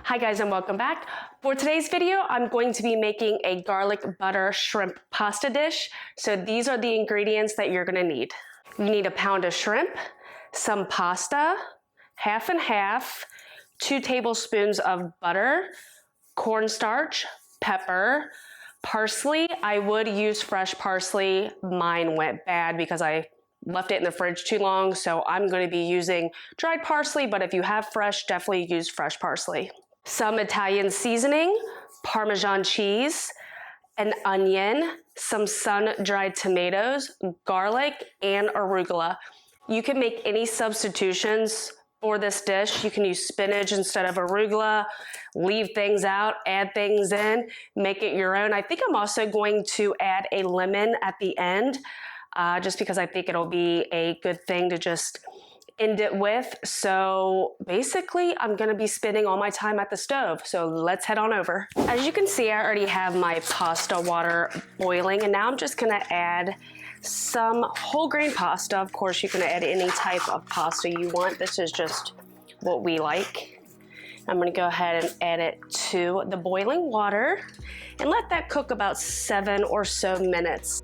Hi guys and welcome back. For today's video, I'm going to be making a garlic butter shrimp pasta dish. So these are the ingredients that you're gonna need. You need a pound of shrimp, some pasta, half and half, 2 tablespoons of butter, cornstarch, pepper, parsley. I would use fresh parsley. Mine went bad because I left it in the fridge too long, so I'm going to be using dried parsley, but if you have fresh, definitely use fresh parsley. Some Italian seasoning, Parmesan cheese, an onion, some sun-dried tomatoes, garlic, and arugula. You can make any substitutions for this dish. You can use spinach instead of arugula, leave things out, add things in, make it your own. I think I'm also going to add a lemon at the end, just because I think it'll be a good thing to just end it with. So basically, I'm gonna be spending all my time at the stove. So let's head on over. As you can see, I already have my pasta water boiling, and now I'm just gonna add some whole grain pasta. Of course, you can add any type of pasta you want. This is just what we like. I'm gonna go ahead and add it to the boiling water and let that cook about 7 or so minutes.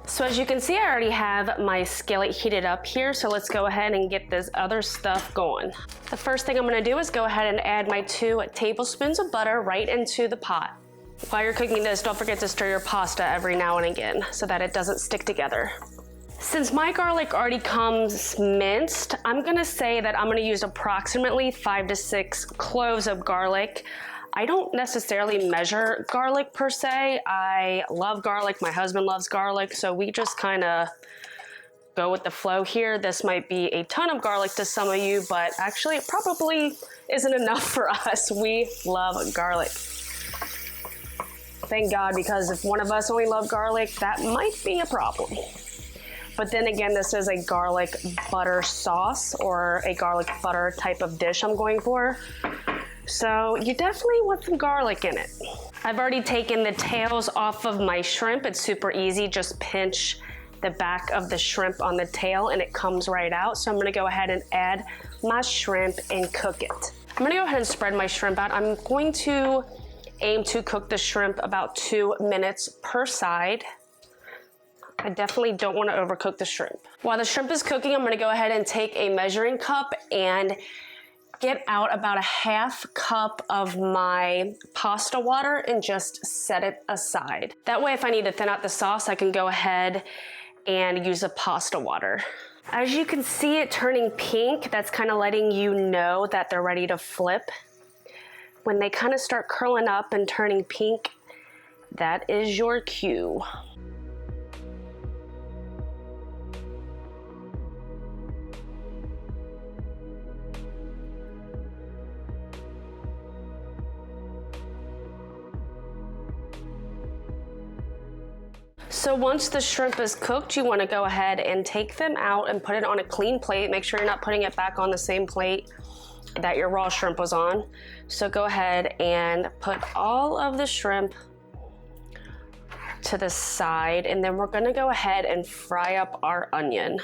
So as you can see, I already have my skillet heated up here, so let's go ahead and get this other stuff going. The first thing I'm gonna do is go ahead and add my 2 tablespoons of butter right into the pot. While you're cooking this, don't forget to stir your pasta every now and again so that it doesn't stick together. Since my garlic already comes minced, I'm gonna say that I'm gonna use approximately 5 to 6 cloves of garlic. I don't necessarily measure garlic per se. I love garlic, my husband loves garlic, so we just kind of go with the flow here. This might be a ton of garlic to some of you, but actually it probably isn't enough for us. We love garlic. Thank God, because if one of us only loved garlic, that might be a problem. But then again, this is a garlic butter sauce or a garlic butter type of dish I'm going for. So you definitely want some garlic in it. I've already taken the tails off of my shrimp. It's super easy. Just pinch the back of the shrimp on the tail and it comes right out. So I'm gonna go ahead and add my shrimp and cook it. I'm gonna go ahead and spread my shrimp out. I'm going to aim to cook the shrimp about 2 minutes per side. I definitely don't want to overcook the shrimp. While the shrimp is cooking, I'm gonna go ahead and take a measuring cup and get out about a half cup of my pasta water and just set it aside. That way, if I need to thin out the sauce, I can go ahead and use the pasta water. As you can see it turning pink, that's kind of letting you know that they're ready to flip. When they kind of start curling up and turning pink, that is your cue. So once the shrimp is cooked, you want to go ahead and take them out and put it on a clean plate. Make sure you're not putting it back on the same plate that your raw shrimp was on. So go ahead and put all of the shrimp to the side, and then we're going to go ahead and fry up our onion.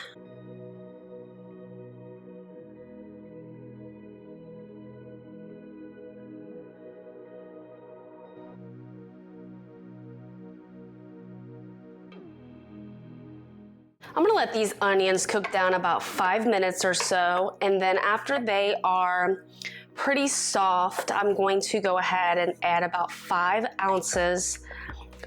I'm gonna let these onions cook down about 5 minutes or so, and then after they are pretty soft, I'm going to go ahead and add about 5 ounces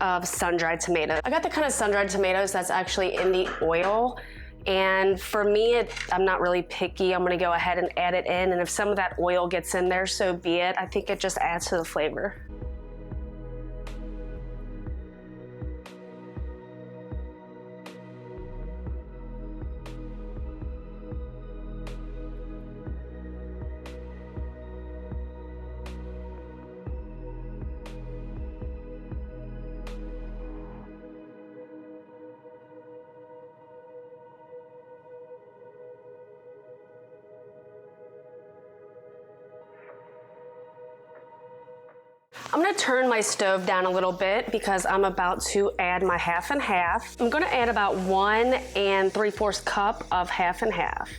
of sun-dried tomatoes. I got the kind of sun-dried tomatoes that's actually in the oil, and for me, I'm not really picky. I'm gonna go ahead and add it in, and if some of that oil gets in there, so be it. I think it just adds to the flavor. I'm gonna turn my stove down a little bit because I'm about to add my half and half. I'm gonna add about 1 3/4 cup of half and half.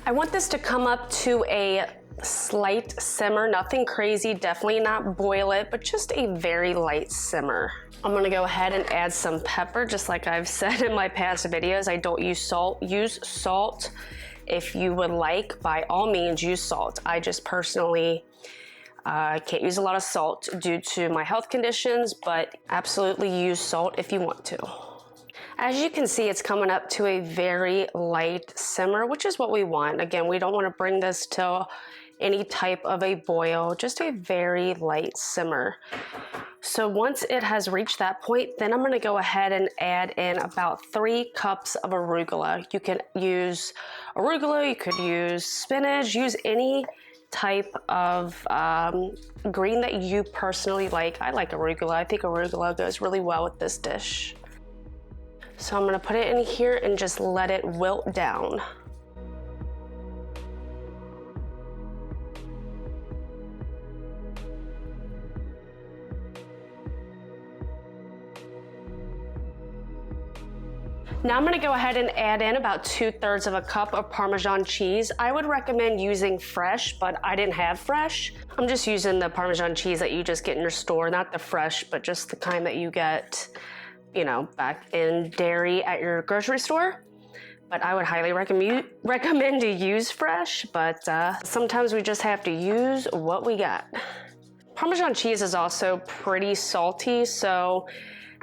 I want this to come up to a slight simmer, nothing crazy, definitely not boil it, but just a very light simmer. I'm gonna go ahead and add some pepper, just like I've said in my past videos. I don't use salt. Use salt if you would like, by all means use salt. I just personally can't use a lot of salt due to my health conditions, but absolutely use salt if you want to. As you can see, it's coming up to a very light simmer, which is what we want. Again, we don't want to bring this to any type of a boil, just a very light simmer. So once it has reached that point, then I'm going to go ahead and add in about 3 cups of arugula. You can use arugula, you could use spinach, use any type of green that you personally like. I like arugula. I think arugula goes really well with this dish. So I'm going to put it in here and just let it wilt down. Now I'm going to go ahead and add in about 2/3 of a cup of Parmesan cheese. I would recommend using fresh, but I didn't have fresh. I'm just using the Parmesan cheese that you just get in your store, not the fresh, but just the kind that you get, you know, back in dairy at your grocery store. But I would highly recommend to use fresh, but sometimes we just have to use what we got. Parmesan cheese is also pretty salty, so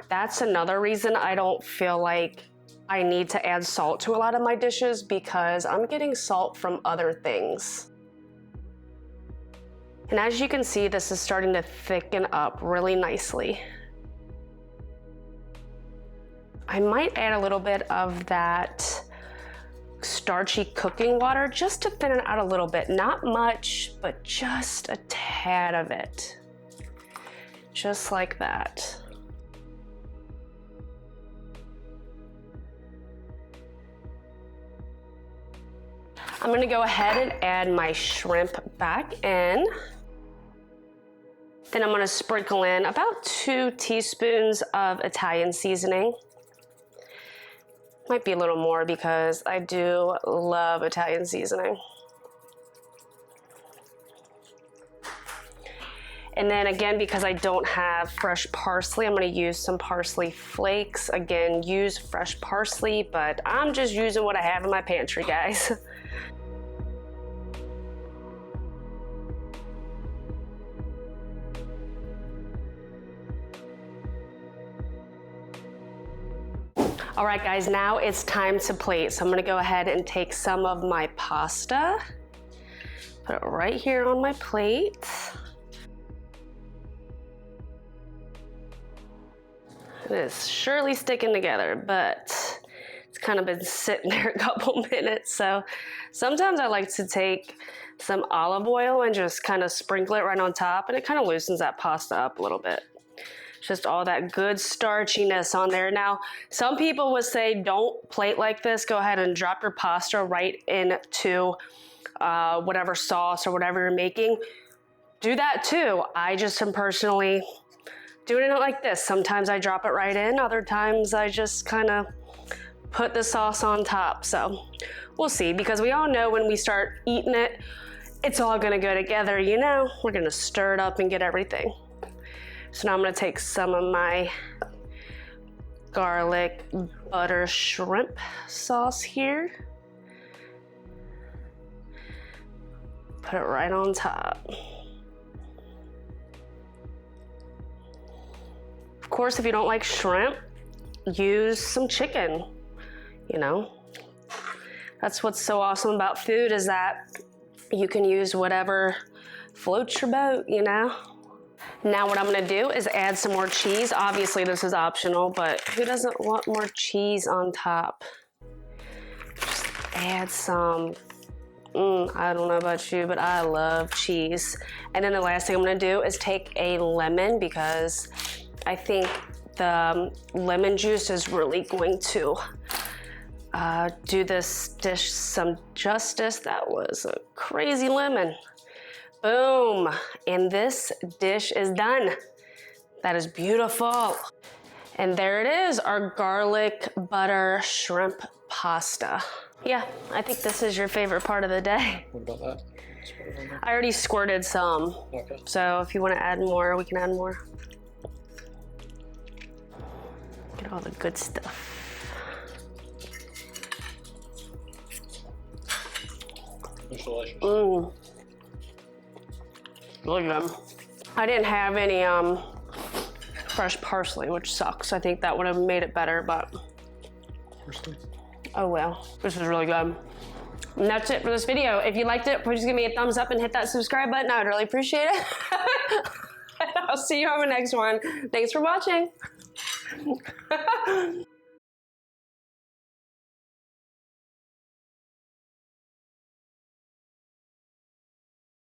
that's another reason I don't feel like I need to add salt to a lot of my dishes, because I'm getting salt from other things. And as you can see, this is starting to thicken up really nicely. I might add a little bit of that starchy cooking water just to thin it out a little bit. Not much, but just a tad of it. Just like that. I'm gonna go ahead and add my shrimp back in. Then I'm gonna sprinkle in about 2 teaspoons of Italian seasoning. Might be a little more because I do love Italian seasoning. And then again, because I don't have fresh parsley, I'm gonna use some parsley flakes. Again, use fresh parsley, but I'm just using what I have in my pantry, guys. All right, guys, now it's time to plate. So I'm gonna go ahead and take some of my pasta, put it right here on my plate. It is surely sticking together, but it's kind of been sitting there a couple minutes. So sometimes I like to take some olive oil and just kind of sprinkle it right on top, and it kind of loosens that pasta up a little bit. Just all that good starchiness on there. Now, some people would say don't plate like this. Go ahead and drop your pasta right into whatever sauce or whatever you're making. Do that too. I just am personally doing it like this. Sometimes I drop it right in. Other times I just kind of put the sauce on top. So we'll see, because we all know when we start eating it, it's all gonna go together, you know? We're gonna stir it up and get everything. So now I'm gonna take some of my garlic butter shrimp sauce here. Put it right on top. Of course, if you don't like shrimp, use some chicken, you know? That's what's so awesome about food, is that you can use whatever floats your boat, you know? Now what I'm gonna do is add some more cheese. Obviously this is optional, but who doesn't want more cheese on top? Just add some. I don't know about you, but I love cheese. And then the last thing I'm gonna do is take a lemon, because I think the lemon juice is really going to do this dish some justice. That was a crazy lemon. Boom, and this dish is done. That is beautiful. And there it is, our garlic butter shrimp pasta. Yeah, I think this is your favorite part of the day. What about that? I already squirted some. Okay. So if you want to add more, we can add more. Get all the good stuff. It's delicious. Mmm. Really good. I didn't have any fresh parsley, which sucks. I think that would have made it better, but Parsley. oh well. This is really good. And that's it for this video. If you liked it, please give me a thumbs up and hit that subscribe button. I would really appreciate it. I'll see you on the next one. Thanks for watching.